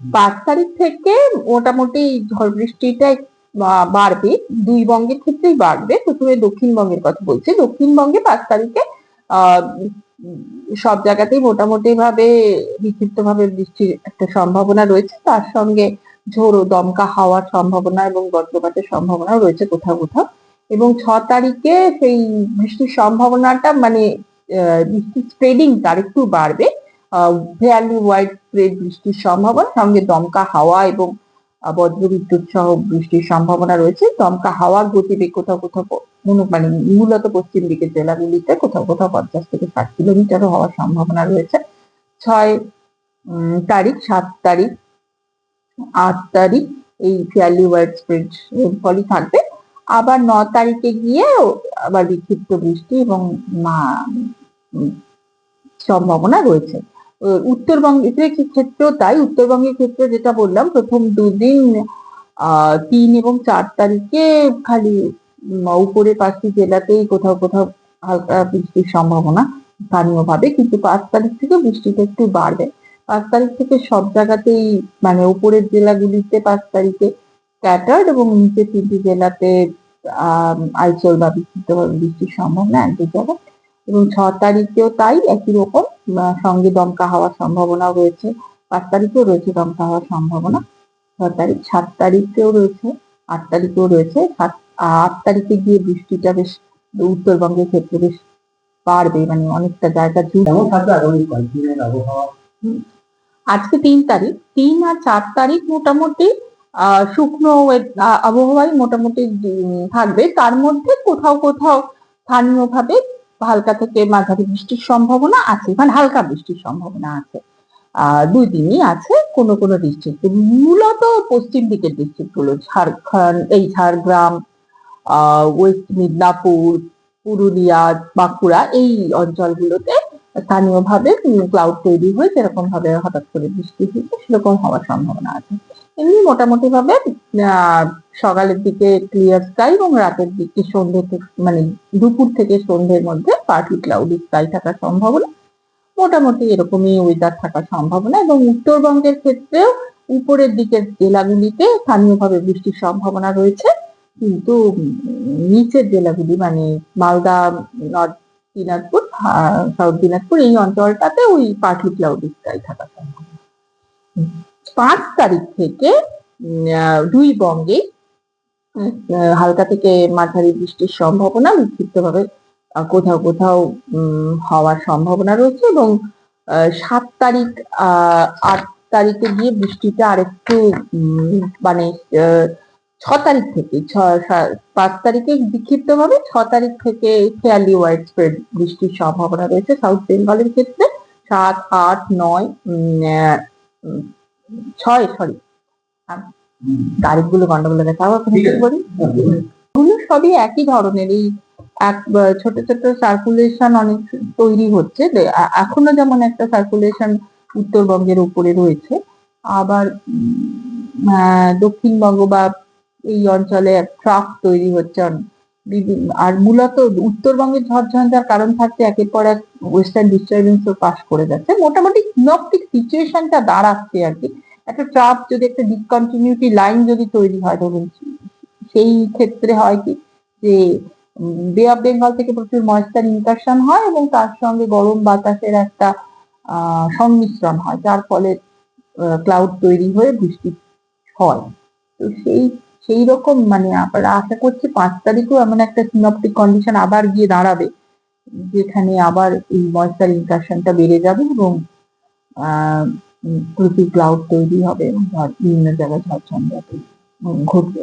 5 তারিখ থেকে মোটামুটি ঝড় বৃষ্টিটা বাড়বে, দুই বঙ্গের ক্ষেত্রেই বাড়বে। প্রথমে দক্ষিণবঙ্গের কথা বলছি। দক্ষিণবঙ্গে 5 তারিখে আহ সব জায়গাতেই মোটামুটি ভাবে বিক্ষিপ্ত ভাবে বৃষ্টির একটা সম্ভাবনা রয়েছে, তার সঙ্গে ঝোড়ো দমকা হাওয়ার সম্ভাবনা এবং বজ্রপাতের সম্ভাবনাও রয়েছে কোথাও কোথাও। এবং 6 তারিখে সেই বৃষ্টির সম্ভাবনাটা মানে বৃষ্টির স্প্রেডিং তার একটু বাড়বে, ফেয়ারলি ওয়াইড স্প্রেড বৃষ্টির সম্ভাবনা, সঙ্গে দমকা হাওয়া এবং বজ্রবিদ্যুৎ সহ বৃষ্টির সম্ভাবনা রয়েছে। দমকা হাওয়ার গতিবেগ কোথাও কোথাও মানে মূলত পশ্চিম দিকের জেলাগুলিতে কোথাও কোথাও 50 থেকে 60 কিলোমিটারও হওয়ার সম্ভাবনা রয়েছে। 6 তারিখ, 7 তারিখ, 8 তারিখ এই ফেয়ারলি ওয়াইড স্প্রেড রেনফলই থাকবে। আবার 9 তারিখে গিয়ে আবার বিক্ষিপ্ত বৃষ্টি এবং সম্ভাবনা রয়েছে। উত্তরবঙ্গের ক্ষেত্রেও তাই। উত্তরবঙ্গের ক্ষেত্রে যেটা বললাম, প্রথম দুদিন 3 এবং 4 তারিখে খালি উপরে 5টি জেলাতেই কোথাও কোথাও হালকা বৃষ্টির সম্ভাবনা স্থানীয়ভাবে, কিন্তু 5 তারিখ থেকে বৃষ্টিটা একটু বাড়বে। 5 তারিখ থেকে সব জায়গাতেই মানে উপরের জেলাগুলিতে 5 তারিখে স্ক্যাটার্ড এবং নিচের 3টি জেলাতে আইচল বা বিক্ষিপ্তভাবে বৃষ্টির সম্ভাবনা এক দু জায়গায়। এবং 6 তারিখেও তাই একই রকম, সঙ্গে দমকা হওয়ার সম্ভাবনাও রয়েছে। 5 তারিখেও রয়েছে দমকা হওয়ার সম্ভাবনা। 6 তারিখ, 7 তারিখেও রয়েছে, 8 তারিখেও রয়েছে। 8 তারিখে গিয়ে বৃষ্টিটা বেশ উত্তরবঙ্গের ক্ষেত্রে বেশ বাড়বে, মানে অনেকটা জায়গা জুড়ে। আজকে 3 তারিখ, 3 আর 4 তারিখ মোটামুটি শুকনো আবহাওয়ায় মোটামুটি থাকবে। তার মধ্যে কোথাও কোথাও স্থানীয়ভাবে হালকা থেকে মাঝারি বৃষ্টির সম্ভাবনা আছে, মানে হালকা বৃষ্টির সম্ভাবনা আছে। 2 দিনই আছে কোনো কোনো ডিস্ট্রিক্টে, মূলত পশ্চিম দিকের ডিস্ট্রিক্ট গুলো ঝাড়খণ্ড, এই ঝাড়গ্রাম, ওয়েস্ট মিদনাপুর, পুরুলিয়া, বাঁকুড়া এই অঞ্চলগুলোতে স্থানীয়ভাবে ক্লাউড তৈরি হয়ে যেরকম ভাবে হঠাৎ করে বৃষ্টি হচ্ছে সেরকম হওয়ার সম্ভাবনা আছে। এমনি মোটামুটি ভাবে সকালের দিকে ক্লিয়ার স্কাই এবং রাতের দিকে সন্ধ্যে থেকে মানে দুপুর থেকে সন্ধ্যের মধ্যে পার্টলি ক্লাউডি স্কাই থাকার সম্ভাবনা, মোটামুটি এরকমই ওয়েদার থাকার সম্ভাবনা। এবং উত্তরবঙ্গের ক্ষেত্রেও উপরের দিকের জেলাগুলিতে স্থানীয়ভাবে বৃষ্টির সম্ভাবনা রয়েছে, কিন্তু নিচের জেলাগুলি মানে মালদা, নর্থ দিনাজপুর, সাউথ দিনাজপুর এই অঞ্চলটাতে ওই পার্টলি ক্লাউডি স্কাই থাকার সম্ভাবনা। 5 তারিখ থেকে দুই বঙ্গে হালকা থেকে মাঝারি বৃষ্টির সম্ভাবনা, বিক্ষিপ্তভাবে কোথাও কোথাও হওয়ার সম্ভাবনা রয়েছে। এবং 7 তারিখ, 8 তারিখে গিয়ে বৃষ্টিটা আরেকটু মানে 6 তারিখ থেকে 5 তারিখে বিক্ষিপ্তভাবে, 6 তারিখ থেকে ফেয়ারলি ওয়াইড স্প্রেড বৃষ্টির সম্ভাবনা রয়েছে সাউথ বেঙ্গলের ক্ষেত্রে। 7, 8, 9, 6 সরি তারিখগুলো গন্ডগোল হয়ে গেছে, আবার বলি। এগুলো সবই একই ধরনের, এই ছোট ছোট সার্কুলেশন অনেক তৈরি হচ্ছে। এখনো যেমন একটা সার্কুলেশন উত্তরবঙ্গের উপরে রয়েছে, আবার দক্ষিণবঙ্গ বা এই অঞ্চলে ট্রাফ তৈরি হচ্ছে। আর মূলত উত্তরবঙ্গের ঝড়ঝঞ্ঝার কারণ থাকছে একের পর এক ওয়েস্টার্ন ডিস্টারবেন্স পাস করে যাচ্ছে, মোটামুটি সিনপটিক সিচুয়েশনটা দাঁড়াচ্ছে আর কি। একটা ট্রাফ যদি একটা ডিসকন্টিনিউটি লাইন যদি তৈরি হয়, ধরুন সেই ক্ষেত্রে হয় কি যে বে অফ বেঙ্গল থেকে প্রচুর ময়েশ্চার ইনকারশন হয় এবং তার সঙ্গে গরম বাতাসের একটা সংমিশ্রণ হয়, যার ফলে ক্লাউড তৈরি হয়ে বৃষ্টি হয়। তো সেই রকম মানে আমরা আশা করছি 5 তারিখেও এমন একটা সিনপটিক কন্ডিশন আবার গিয়ে দাঁড়াবে, যেখানে আবার এই ময়েশ্চার ইনকারশনটা বেড়ে যাবে এবং প্রচুর ক্লাউড তৈরি হবে এবং বিভিন্ন জায়গায় ঝড়ঝঞ্ঝা ঘটবে।